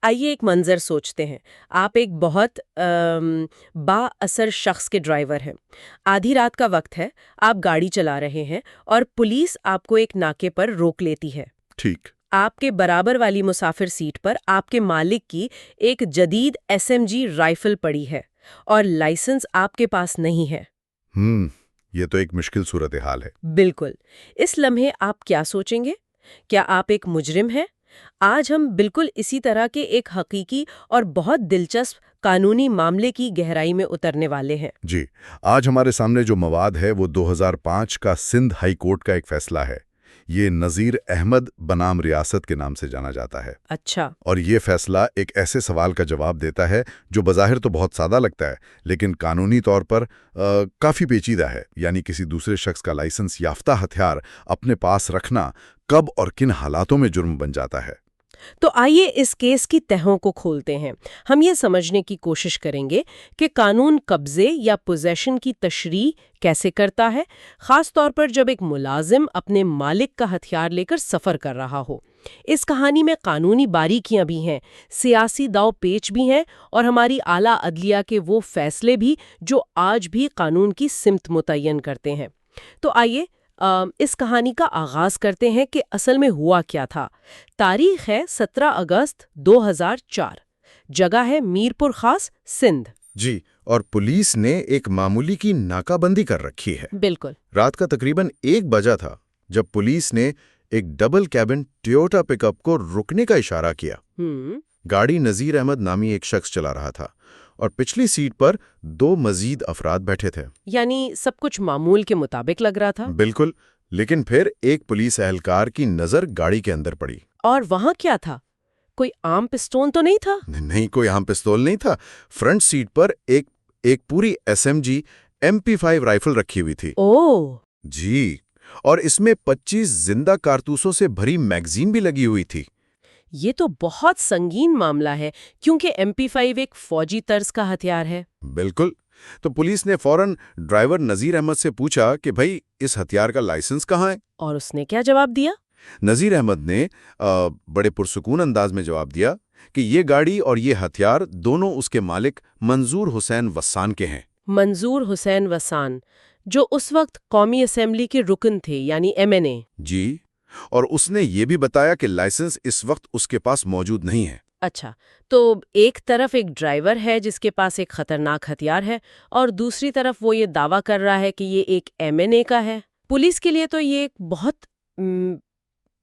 آئیے ایک منظر سوچتے ہیں۔ آپ ایک بہت با اثر شخص کے ڈرائیور ہیں۔ آدھی رات کا وقت ہے، آپ گاڑی چلا رہے ہیں اور پولیس آپ کو ایک ناکے پر روک لیتی ہے۔ ٹھیک۔ آپ کے برابر والی مسافر سیٹ پر آپ کے مالک کی ایک جدید SMG رائفل پڑی ہے اور لائسنس آپ کے پاس نہیں ہے۔ یہ تو ایک مشکل صورتحال ہے۔ بالکل۔ اس لمحے آپ کیا سوچیں گے؟ کیا آپ ایک مجرم ہیں؟ آج ہم بالکل اسی طرح کے ایک حقیقی اور بہت دلچسپ قانونی معاملے کی گہرائی میں اترنے والے ہیں۔ جی، آج ہمارے سامنے جو مواد ہے وہ 2005 کا سندھ ہائی کورٹ کا ایک فیصلہ ہے۔ یہ نذیر احمد بنام ریاست کے نام سے جانا جاتا ہے۔ اچھا۔ اور یہ فیصلہ ایک ایسے سوال کا جواب دیتا ہے جو بظاہر تو بہت سادہ لگتا ہے، لیکن قانونی طور پر کافی پیچیدہ ہے۔ یعنی کسی دوسرے شخص کا لائسنس یافتہ ہتھیار اپنے پاس رکھنا کب اور کن حالاتوں میں جرم بن جاتا ہے۔ تو آئیے اس کیس کی تہوں کو کھولتے ہیں۔ ہم یہ سمجھنے کی کوشش کریں گے کہ قانون قبضے یا پوزیشن کی تشریح کیسے کرتا ہے، خاص طور پر جب ایک ملازم اپنے مالک کا ہتھیار لے کر سفر کر رہا ہو۔ اس کہانی میں قانونی باریکیاں بھی ہیں، سیاسی داؤ پیچ بھی ہیں اور ہماری اعلیٰ عدلیہ کے وہ فیصلے بھی جو آج بھی قانون کی سمت متعین کرتے ہیں۔ تو آئیے اس کہانی کا آغاز کرتے ہیں کہ اصل میں ہوا کیا تھا۔ تاریخ ہے 17 اگست 2004۔ جگہ ہے میر پور خاص، سندھ۔ جی، اور پولیس نے ایک معمولی کی ناکہ بندی کر رکھی ہے۔ بالکل۔ رات کا تقریباً 1 بجا تھا جب پولیس نے ایک ڈبل کیبن ٹویوٹا پک اپ کو رکنے کا اشارہ کیا۔ گاڑی نذیر احمد نامی ایک شخص چلا رہا تھا اور پچھلی سیٹ پر 2 مزید افراد بیٹھے تھے۔ یعنی سب کچھ معمول کے مطابق لگ رہا تھا۔ بالکل، لیکن پھر ایک پولیس اہلکار کی نظر گاڑی کے اندر پڑی۔ اور وہاں کیا تھا؟ کوئی عام پستول تو نہیں تھا؟ نہیں، کوئی عام پستول نہیں تھا۔ فرنٹ سیٹ پر ایک پوری SMG MP5 رائفل رکھی ہوئی تھی۔ اوہ! جی، اور اس میں 25 زندہ کارتوسوں سے بھری میگزین بھی لگی ہوئی تھی۔ یہ تو بہت سنگین معاملہ ہے کیونکہ MP5 ایک فوجی طرز کا ہتھیار ہے۔ بالکل۔ تو پولیس نے فوراً ڈرائیور نذیر احمد سے پوچھا کہ بھائی اس ہتھیار کا لائسنس کہاں ہے؟ اور اس نے کیا جواب دیا؟ نذیر احمد نے بڑے پرسکون انداز میں جواب دیا کہ یہ گاڑی اور یہ ہتھیار دونوں اس کے مالک منظور حسین وسان کے ہیں۔ منظور حسین وسان، جو اس وقت قومی اسمبلی کے رکن تھے، یعنی MNA۔ جی، اور اس نے یہ بھی بتایا کہ لائسنس اس وقت اس کے پاس موجود نہیں ہے۔ اچھا، تو ایک طرف ایک ڈرائیور ہے جس کے پاس ایک خطرناک ہتھیار ہے اور دوسری طرف وہ یہ دعویٰ کر رہا ہے کہ یہ ایک MNA کا ہے۔ پولیس کے لیے تو یہ ایک بہت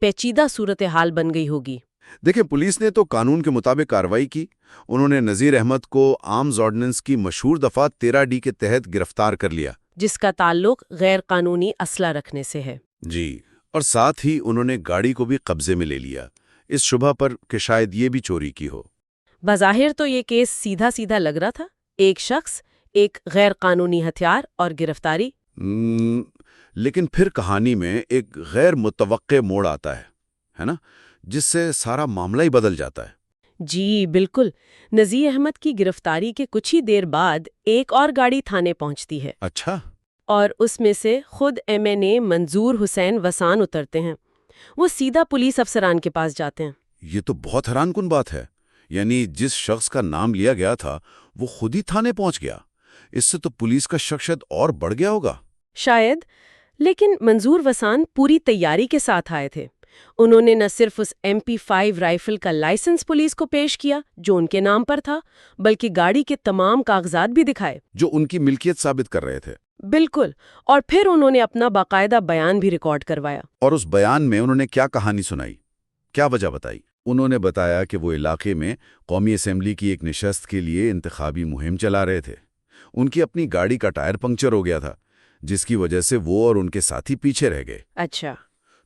پیچیدہ صورتحال بن گئی ہوگی۔ دیکھیں، پولیس نے تو قانون کے مطابق کارروائی کی۔ انہوں نے نذیر احمد کو آرمز آرڈیننس کی مشہور دفعہ 13D کے تحت گرفتار کر لیا، جس کا تعلق غیر قانونی اسلحہ رکھنے سے ہے۔ جی، اور ساتھ ہی انہوں نے گاڑی کو بھی قبضے میں لے لیا، اس شبہ پر کہ شاید یہ بھی چوری کی ہو۔ بظاہر تو یہ کیس سیدھا سیدھا لگ رہا تھا، ایک شخص، ایک غیر قانونی ہتھیار اور گرفتاری۔ لیکن پھر کہانی میں ایک غیر متوقع موڑ آتا ہے نا، جس سے سارا معاملہ ہی بدل جاتا ہے۔ جی بالکل، نذیر احمد کی گرفتاری کے کچھ ہی دیر بعد ایک اور گاڑی تھانے پہنچتی ہے۔ اچھا۔ اور اس میں سے خود MNA منظور حسین وسان اترتے ہیں۔ وہ سیدھا پولیس افسران کے پاس جاتے ہیں۔ یہ تو بہت حیران کن بات ہے، یعنی جس شخص کا نام لیا گیا تھا وہ خود ہی تھانے پہنچ گیا۔ اس سے تو پولیس کا شک شاید اور بڑھ گیا ہوگا۔ شاید، لیکن منظور وسان پوری تیاری کے ساتھ آئے تھے۔ انہوں نے نہ صرف اس MP5 رائفل کا لائسنس پولیس کو پیش کیا جو ان کے نام پر تھا، بلکہ گاڑی کے تمام کاغذات بھی دکھائے جو ان کی ملکیت ثابت کر رہے تھے۔ بالکل، اور پھر انہوں نے اپنا باقاعدہ بیان بھی ریکارڈ کروایا۔ اور اس بیان میں انہوں نے کیا کہانی سنائی، کیا وجہ بتائی؟ انہوں نے بتایا کہ وہ علاقے میں قومی اسمبلی کی ایک نشست کے لیے انتخابی مہم چلا رہے تھے۔ ان کی اپنی گاڑی کا ٹائر پنکچر ہو گیا تھا، جس کی وجہ سے وہ اور ان کے ساتھی پیچھے رہ گئے۔ اچھا۔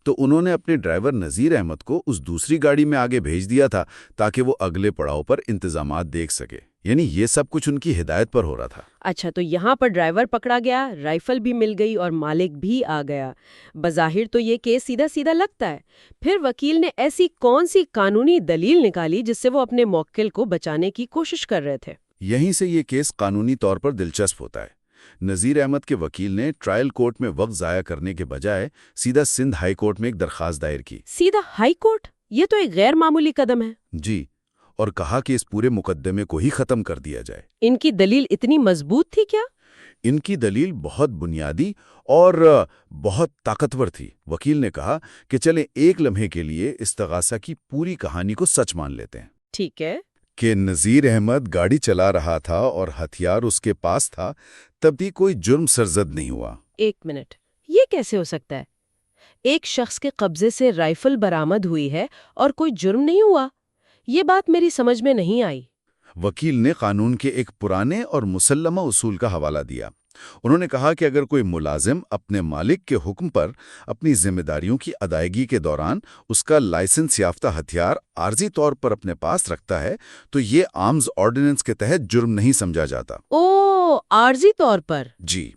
تو انہوں نے اپنے ڈرائیور نذیر احمد کو اس دوسری گاڑی میں آگے بھیج دیا تھا تاکہ وہ اگلے پڑاؤ پر انتظامات دیکھ سکے۔ یعنی یہ سب کچھ ان کی ہدایت پر ہو رہا تھا۔ اچھا، تو یہاں پر ڈرائیور پکڑا گیا، رائفل بھی مل گئی اور مالک بھی آ گیا۔ بظاہر تو یہ کیس سیدھا سیدھا لگتا ہے۔ پھر وکیل نے ایسی کون سی قانونی دلیل نکالی جس سے وہ اپنے موکل کو بچانے کی کوشش کر رہے تھے؟ یہیں سے یہ کیس قانونی طور پر دلچسپ ہوتا ہے۔ نذیر احمد کے وکیل نے ٹرائل کورٹ میں وقت ضائع کرنے کے بجائے سیدھا سندھ ہائی کورٹ میں ایک درخواست دائر کی۔ سیدھا ہائی کورٹ؟ یہ تو ایک غیر معمولی قدم ہے۔ جی، اور کہا کہ اس پورے مقدمے کو ہی ختم کر دیا جائے۔ ان کی دلیل اتنی مضبوط تھی کیا؟ ان کی دلیل بہت بنیادی اور بہت طاقتور تھی۔ وکیل نے کہا کہ چلیں ایک لمحے کے لیے استغاثہ کی پوری کہانی کو سچ مان لیتے ہیں۔ ٹھیک ہے۔ کہ نذیر احمد گاڑی چلا رہا تھا اور ہتھیار اس کے پاس تھا، تب بھی کوئی جرم سرزد نہیں ہوا۔ ایک منٹ، یہ کیسے ہو سکتا ہے؟ ایک شخص کے قبضے سے رائفل برآمد ہوئی ہے اور کوئی جرم نہیں ہوا؟ یہ بات میری سمجھ میں نہیں آئی۔ وکیل نے قانون کے ایک پرانے اور مسلمہ اصول کا حوالہ دیا۔ انہوں نے کہا کہ اگر کوئی ملازم اپنے مالک کے حکم پر اپنی ذمہ داریوں کی ادائیگی کے دوران اس کا لائسنس یافتہ ہتھیار عارضی طور پر اپنے پاس رکھتا ہے تو یہ آرمز آرڈیننس کے تحت جرم نہیں سمجھا جاتا۔ عارضی طور پر؟ جی،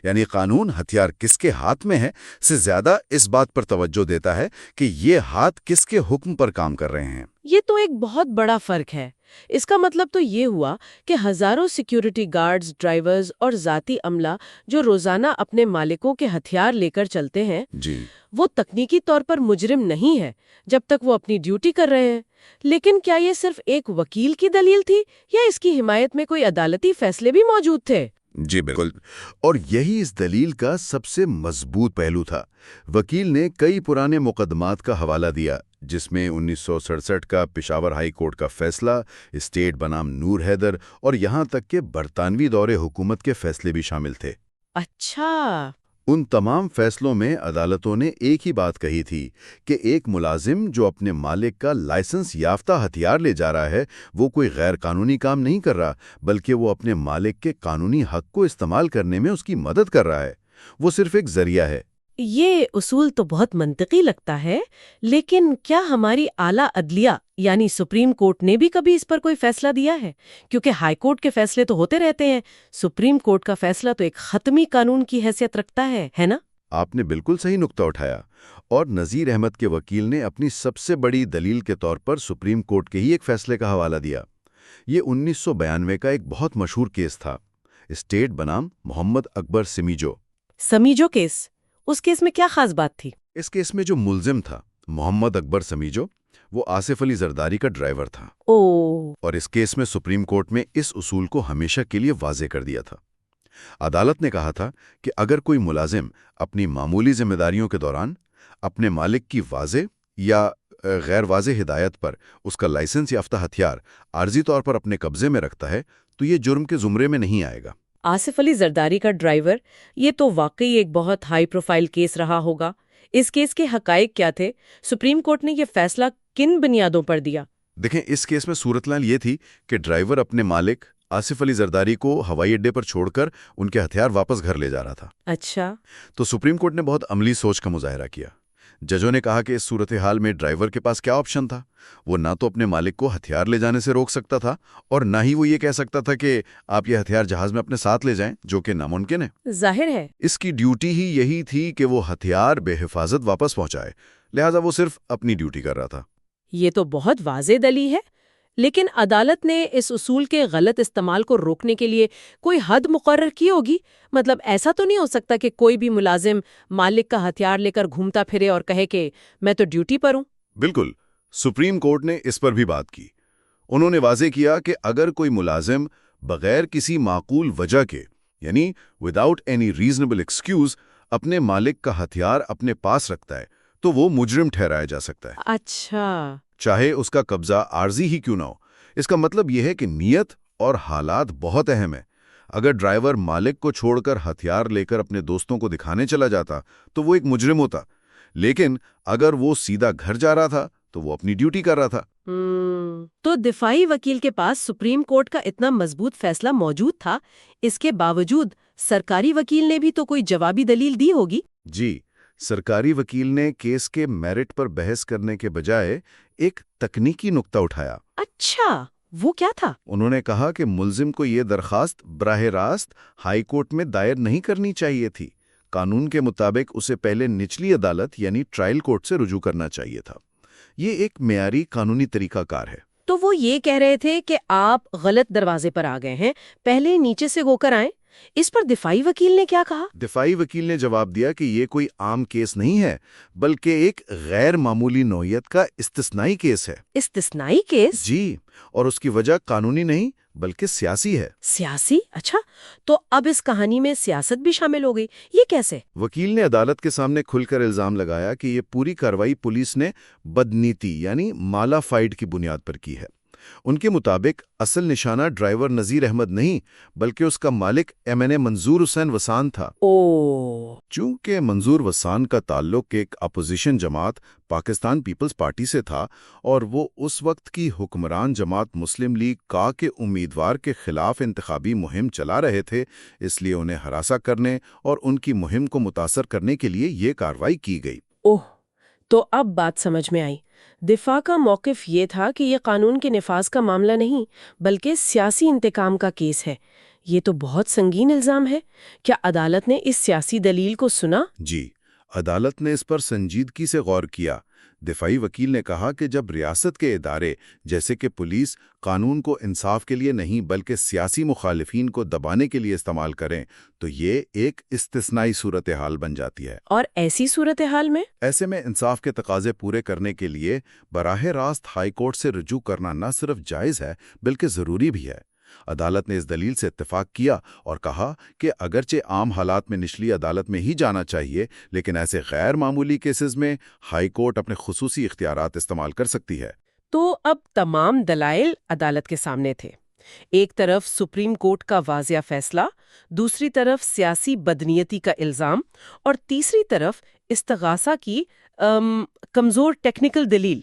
یعنی قانون ہتھیار کس کے ہاتھ میں ہے سے زیادہ اس بات پر توجہ دیتا ہے کہ یہ ہاتھ کس کے حکم پر کام کر رہے ہیں۔ یہ تو ایک بہت بڑا فرق ہے۔ اس کا مطلب تو یہ ہوا کہ ہزاروں سیکیورٹی گارڈز، ڈرائیورز اور ذاتی عملہ جو روزانہ اپنے مالکوں کے ہتھیار لے کر چلتے ہیں، جی، وہ تکنیکی طور پر مجرم نہیں ہے جب تک وہ اپنی ڈیوٹی کر رہے ہیں۔ لیکن کیا یہ صرف ایک وکیل کی دلیل تھی یا اس کی حمایت میں کوئی عدالتی فیصلے بھی موجود تھے؟ جی بالکل، اور یہی اس دلیل کا سب سے مضبوط پہلو تھا۔ وکیل نے کئی پرانے مقدمات کا حوالہ دیا، جس میں 1967 کا پشاور ہائی کورٹ کا فیصلہ، اسٹیٹ بنام نور حیدر اور یہاں تک کہ برطانوی دور حکومت کے فیصلے بھی شامل تھے۔ اچھا۔ ان تمام فیصلوں میں عدالتوں نے ایک ہی بات کہی تھی کہ ایک ملازم جو اپنے مالک کا لائسنس یافتہ ہتھیار لے جا رہا ہے، وہ کوئی غیر قانونی کام نہیں کر رہا، بلکہ وہ اپنے مالک کے قانونی حق کو استعمال کرنے میں اس کی مدد کر رہا ہے۔ وہ صرف ایک ذریعہ ہے۔ یہ اصول تو بہت منطقی لگتا ہے، لیکن کیا ہماری اعلیٰ عدلیہ یعنی سپریم کورٹ نے بھی کبھی اس پر کوئی فیصلہ دیا ہے؟ کیونکہ ہائی کورٹ کے فیصلے تو ہوتے رہتے ہیں، سپریم کورٹ کا فیصلہ تو ایک حتمی قانون کی حیثیت رکھتا ہے نا؟ آپ نے بالکل صحیح نقطہ اٹھایا، اور نذیر احمد کے وکیل نے اپنی سب سے بڑی دلیل کے طور پر سپریم کورٹ کے ہی ایک فیصلے کا حوالہ دیا۔ یہ 1992 کا ایک بہت مشہور کیس تھا، اسٹیٹ بنام محمد اکبر سمیجو کیس۔ اس کیس میں کیا خاص بات تھی؟ اس کیس میں جو ملزم تھا محمد اکبر سمیجو، وہ آصف علی زرداری کا ڈرائیور تھا۔ اور اس کیس میں سپریم کورٹ میں اس اصول کو ہمیشہ کے لیے واضح کر دیا تھا۔ عدالت نے کہا تھا کہ اگر کوئی ملازم اپنی معمولی ذمہ داریوں کے دوران اپنے مالک کی واضح یا غیر واضح ہدایت پر اس کا لائسنس یافتہ ہتھیار عارضی طور پر اپنے قبضے میں رکھتا ہے تو یہ جرم کے زمرے میں نہیں آئے گا۔ آصف علی زرداری کا ڈرائیور، یہ تو واقعی ایک بہت ہائی پروفائل کیس رہا ہوگا۔ اس کیس کے حقائق کیا تھے؟ سپریم کورٹ نے یہ فیصلہ کن بنیادوں پر دیا؟ دیکھیں، اس کیس میں صورتحال یہ تھی کہ ڈرائیور اپنے مالک آصف علی زرداری کو ہوائی اڈے پر چھوڑ کر ان کے ہتھیار واپس گھر لے جا رہا تھا۔ اچھا۔ تو سپریم کورٹ نے بہت عملی سوچ کا مظاہرہ کیا۔ ججوں نے کہا کہ اس صورتحال میں ڈرائیور کے پاس کیا آپشن تھا؟ وہ نہ تو اپنے مالک کو ہتھیار لے جانے سے روک سکتا تھا اور نہ ہی وہ یہ کہہ سکتا تھا کہ آپ یہ ہتھیار جہاز میں اپنے ساتھ لے جائیں، جو کہ ناممکن ہے۔ ظاہر ہے اس کی ڈیوٹی ہی یہی تھی کہ وہ ہتھیار بے حفاظت واپس پہنچائے، لہٰذا وہ صرف اپنی ڈیوٹی کر رہا تھا۔ یہ تو بہت واضح دلیل ہے، لیکن عدالت نے اس اصول کے غلط استعمال کو روکنے کے لیے کوئی حد مقرر کی ہوگی؟ مطلب ایسا تو نہیں ہو سکتا کہ کوئی بھی ملازم مالک کا ہتھیار لے کر گھومتا پھرے اور کہے کہ میں تو ڈیوٹی پر ہوں؟ بالکل، سپریم کورٹ نے اس پر بھی بات کی۔ انہوں نے واضح کیا کہ اگر کوئی ملازم بغیر کسی معقول وجہ کے، یعنی وداؤٹ اینی ریزنیبل ایکسکیوز، اپنے مالک کا ہتھیار اپنے پاس رکھتا ہے تو وہ مجرم ٹھہرایا جا سکتا ہے، اچھا، چاہے اس کا قبضہ عارضی ہی کیوں نہ ہو۔ اس کا مطلب یہ ہے کہ نیت اور حالات بہت اہم ہے۔ اگر ڈرائیور مالک کو چھوڑ کر ہتھیار لے کر اپنے دوستوں کو دکھانے چلا جاتا تو وہ ایک مجرم ہوتا، لیکن اگر وہ سیدھا گھر جا رہا تھا تو وہ اپنی ڈیوٹی کر رہا تھا۔ تو دفاعی وکیل کے پاس سپریم کورٹ کا اتنا مضبوط فیصلہ موجود تھا، اس کے باوجود سرکاری وکیل نے بھی تو کوئی جوابی دلیل دی ہوگی؟ جی، سرکاری وکیل نے کیس کے میرٹ پر بحث کرنے کے بجائے ایک تکنیکی نقطہ اٹھایا۔ اچھا، وہ کیا تھا؟ انہوں نے کہا کہ ملزم کو یہ درخواست براہ راست ہائی کورٹ میں دائر نہیں کرنی چاہیے تھی۔ قانون کے مطابق اسے پہلے نچلی عدالت یعنی ٹرائل کورٹ سے رجوع کرنا چاہیے تھا۔ یہ ایک معیاری قانونی طریقہ کار ہے۔ تو وہ یہ کہہ رہے تھے کہ آپ غلط دروازے پر آ گئے ہیں، پہلے نیچے سے ہو کر آئیں۔ اس پر دفاعی وکیل نے کیا کہا؟ دفاعی وکیل نے جواب دیا کہ یہ کوئی عام کیس نہیں ہے بلکہ ایک غیر معمولی نوعیت کا استثنائی کیس ہے۔ استثنائی کیس؟ جی، اور اس کی وجہ قانونی نہیں بلکہ سیاسی ہے۔ سیاسی؟ اچھا، تو اب اس کہانی میں سیاست بھی شامل ہو گئی، یہ کیسے؟ وکیل نے عدالت کے سامنے کھل کر الزام لگایا کہ یہ پوری کارروائی پولیس نے بدنیتی یعنی مالا فائڈ کی بنیاد پر کی ہے۔ ان کے مطابق اصل نشانہ ڈرائیور نذیر احمد نہیں بلکہ اس کا مالک MNA منظور حسین وسان تھا۔ چونکہ منظور وسان کا تعلق ایک اپوزیشن جماعت پاکستان پیپلز پارٹی سے تھا اور وہ اس وقت کی حکمران جماعت مسلم لیگ کا کے امیدوار کے خلاف انتخابی مہم چلا رہے تھے، اس لیے انہیں ہراساں کرنے اور ان کی مہم کو متاثر کرنے کے لیے یہ کارروائی کی گئی۔ تو اب بات سمجھ میں آئی۔ دفاع کا موقف یہ تھا کہ یہ قانون کے نفاذ کا معاملہ نہیں بلکہ سیاسی انتقام کا کیس ہے۔ یہ تو بہت سنگین الزام ہے۔ کیا عدالت نے اس سیاسی دلیل کو سنا؟ جی، عدالت نے اس پر سنجیدگی سے غور کیا۔ دفاعی وکیل نے کہا کہ جب ریاست کے ادارے جیسے کہ پولیس قانون کو انصاف کے لیے نہیں بلکہ سیاسی مخالفین کو دبانے کے لیے استعمال کریں تو یہ ایک استثنائی صورتحال بن جاتی ہے۔ اور ایسی صورتحال میں؟ ایسے میں انصاف کے تقاضے پورے کرنے کے لیے براہ راست ہائی کورٹ سے رجوع کرنا نہ صرف جائز ہے بلکہ ضروری بھی ہے۔ عدالت نے اس دلیل سے اتفاق کیا اور کہا کہ اگرچہ عام حالات میں نچلی عدالت میں ہی جانا چاہیے لیکن ایسے غیر معمولی کیسز میں ہائی کورٹ اپنے خصوصی اختیارات استعمال کر سکتی ہے۔ تو اب تمام دلائل عدالت کے سامنے تھے۔ ایک طرف سپریم کورٹ کا واضح فیصلہ، دوسری طرف سیاسی بدنیتی کا الزام اور تیسری طرف استغاثہ کی کمزور ٹیکنیکل دلیل۔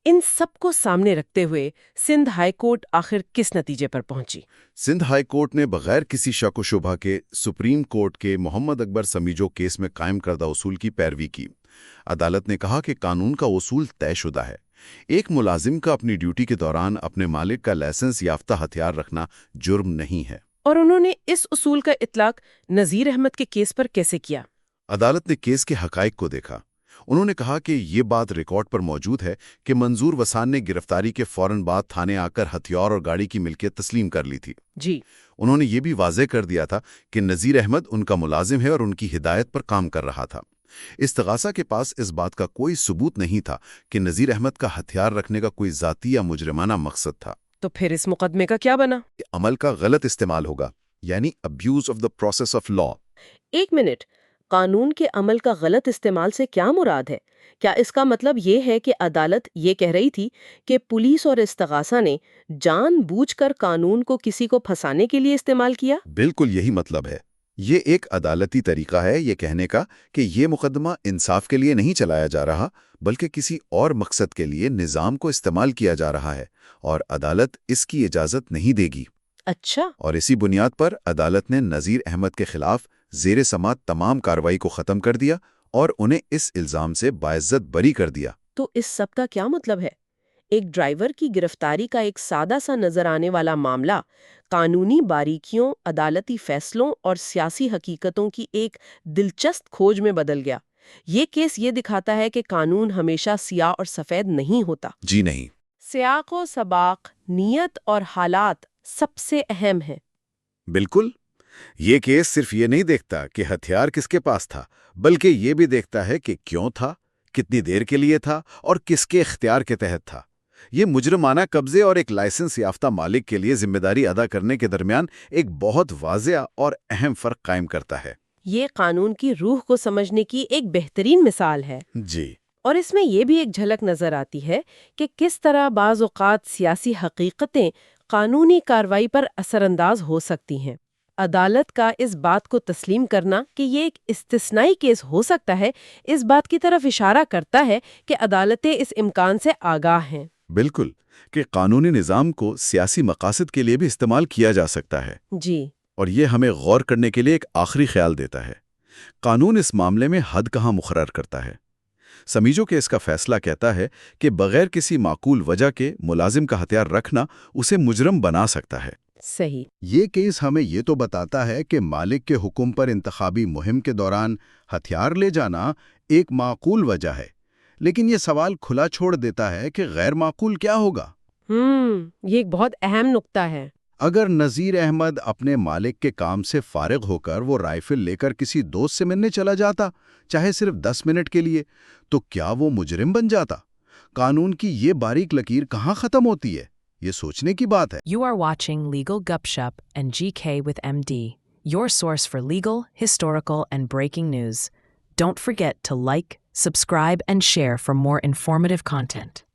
ان سب کو سامنے رکھتے ہوئے سندھ ہائی کورٹ آخر کس نتیجے پر پہنچی؟ سندھ ہائی کورٹ نے بغیر کسی شک و شبہ کے سپریم کورٹ کے محمد اکبر سمیجو کیس میں قائم کردہ اصول کی پیروی کی۔ عدالت نے کہا کہ قانون کا اصول طے شدہ ہے۔ ایک ملازم کا اپنی ڈیوٹی کے دوران اپنے مالک کا لائسنس یافتہ ہتھیار رکھنا جرم نہیں ہے۔ اور انہوں نے اس اصول کا اطلاق نذیر احمد کے کیس پر کیسے کیا؟ عدالت نے کیس کے حقائق کو دیکھا۔ انہوں نے کہا کہ یہ بات ریکارڈ پر موجود ہے کہ منظور وسان نے گرفتاری کے فوراً بعد تھانے آ کر ہتھیار اور گاڑی کی ملکیت تسلیم کر لی تھی۔ جی، انہوں نے یہ بھی واضح کر دیا تھا کہ نذیر احمد ان کا ملازم ہے اور ان کی ہدایت پر کام کر رہا تھا۔ استغاثہ کے پاس اس بات کا کوئی ثبوت نہیں تھا کہ نذیر احمد کا ہتھیار رکھنے کا کوئی ذاتی یا مجرمانہ مقصد تھا۔ تو پھر اس مقدمے کا کیا بنا؟ عمل کا غلط استعمال ہوگا، یعنی abuse of the process of law. ایک منٹ، قانون کے عمل کا غلط استعمال سے کیا مراد ہے؟ کیا اس کا مطلب یہ ہے کہ عدالت یہ کہہ رہی تھی کہ پولیس اور استغاثہ نے جان بوجھ کر قانون کو کسی کو پھنسانے کے لیے استعمال کیا؟ بالکل یہی مطلب ہے۔ یہ ایک عدالتی طریقہ ہے یہ کہنے کا کہ یہ مقدمہ انصاف کے لیے نہیں چلایا جا رہا بلکہ کسی اور مقصد کے لیے نظام کو استعمال کیا جا رہا ہے اور عدالت اس کی اجازت نہیں دے گی۔ اچھا، اور اسی بنیاد پر عدالت نے نذیر احمد کے خلاف زیر سماعت تمام کارروائی کو ختم کر دیا اور انہیں اس الزام سے باعزت بری کر دیا۔ تو اس سب کا کیا مطلب ہے؟ ایک ڈرائیور کی گرفتاری کا ایک سادہ سا نظر آنے والا معاملہ قانونی باریکیوں، عدالتی فیصلوں اور سیاسی حقیقتوں کی ایک دلچسپ کھوج میں بدل گیا۔ یہ کیس یہ دکھاتا ہے کہ قانون ہمیشہ سیاہ اور سفید نہیں ہوتا۔ جی نہیں، سیاق و سباق، نیت اور حالات سب سے اہم ہیں۔ بالکل۔ یہ کیس صرف یہ نہیں دیکھتا کہ ہتھیار کس کے پاس تھا بلکہ یہ بھی دیکھتا ہے کہ کیوں تھا، کتنی دیر کے لیے تھا اور کس کے اختیار کے تحت تھا۔ یہ مجرمانہ قبضے اور ایک لائسنس یافتہ مالک کے لیے ذمہ داری ادا کرنے کے درمیان ایک بہت واضح اور اہم فرق قائم کرتا ہے۔ یہ قانون کی روح کو سمجھنے کی ایک بہترین مثال ہے۔ جی، اور اس میں یہ بھی ایک جھلک نظر آتی ہے کہ کس طرح بعض اوقات سیاسی حقیقتیں قانونی کارروائی پر اثر انداز ہو سکتی ہیں۔ عدالت کا اس بات کو تسلیم کرنا کہ یہ ایک استثنائی کیس ہو سکتا ہے، اس بات کی طرف اشارہ کرتا ہے کہ عدالتیں اس امکان سے آگاہ ہیں۔ بالکل، کہ قانونی نظام کو سیاسی مقاصد کے لیے بھی استعمال کیا جا سکتا ہے۔ جی، اور یہ ہمیں غور کرنے کے لیے ایک آخری خیال دیتا ہے۔ قانون اس معاملے میں حد کہاں مقرر کرتا ہے؟ سمیجو کے اس کا فیصلہ کہتا ہے کہ بغیر کسی معقول وجہ کے ملازم کا ہتھیار رکھنا اسے مجرم بنا سکتا ہے۔ صحیح۔ یہ کیس ہمیں یہ تو بتاتا ہے کہ مالک کے حکم پر انتخابی مہم کے دوران ہتھیار لے جانا ایک معقول وجہ ہے، لیکن یہ سوال کھلا چھوڑ دیتا ہے کہ غیر معقول کیا ہوگا؟ یہ ایک بہت اہم نقطہ ہے۔ اگر نذیر احمد اپنے مالک کے کام سے فارغ ہو کر وہ رائفل لے کر کسی دوست سے ملنے چلا جاتا، چاہے صرف 10 منٹ کے لیے، تو کیا وہ مجرم بن جاتا؟ قانون کی یہ باریک لکیر کہاں ختم ہوتی ہے؟ یہ سوچنے کی بات ہے۔ You are watching Legal Gupshup and GK with MD, your source for legal, historical, and breaking news. Don't forget to like, subscribe, and share for more informative content.